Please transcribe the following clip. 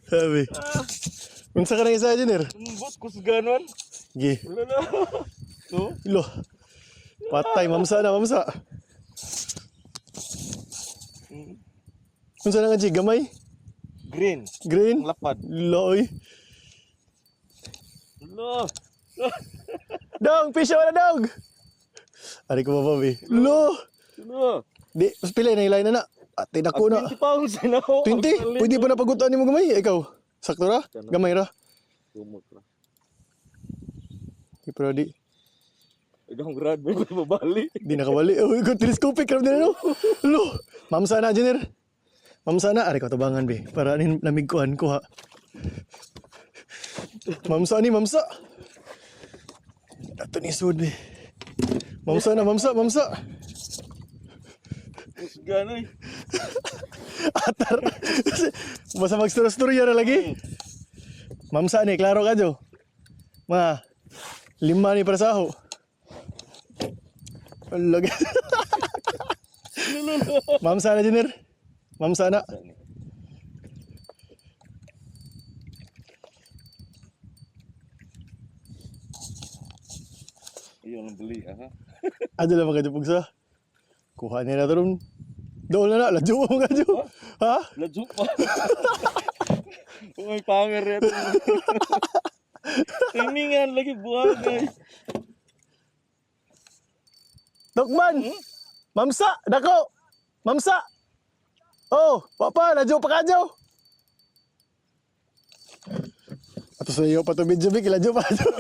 Sabi. Unsa ka nang isa engineer? Embot ko sa ganon. Gi. Wala na. No? Lo. Patay mamsa na mamsa. Unsa na nga G? Gamay? Green. Green? Ang lapad. Loy. Lo. Dong, fish wala dong. Ari ko mababi. Lo. Sino? Di, mas pila na ilay na na. Ate na ko na. 20 pounds na ako. 20? Pwede pa na pagutan ni mo gamay. Ikaw, sakto ra? Gamay ra? Sumot ra. Pero di, Igang grad ba ko mabali? di nakawali. Oh, ikaw telescopic ram din ano. Lo, mamsa na, engineer. Mamsa na. Ari ko tabangan be. Para anin namigkuhan ko ha. Mamsa ni, mamsa. Ato ni sud be. Mamsa na, mamsa, mamsa. Mas ganoy. Atar. Basta mag-storya na lagi. Mamsa ni, klaro ka jo. Ma, 5 ni para saho. Lagi. Mamsa na, engineer. Mamsa na. Iyon ang beli, ha? Aja lang magkajupog sa. Kuha niya na ito ron. Doon na na, ladyo mo nga jo. Ha? Ladyo pa. May panger rin. Timingan lagi buwan, guys. Dokman! Mamsa! Dako! Mamsa! Oh! Papa! Ladyo pa ka jo! Ato sa iyo pa ito video, Vic. Ladyo pa jo.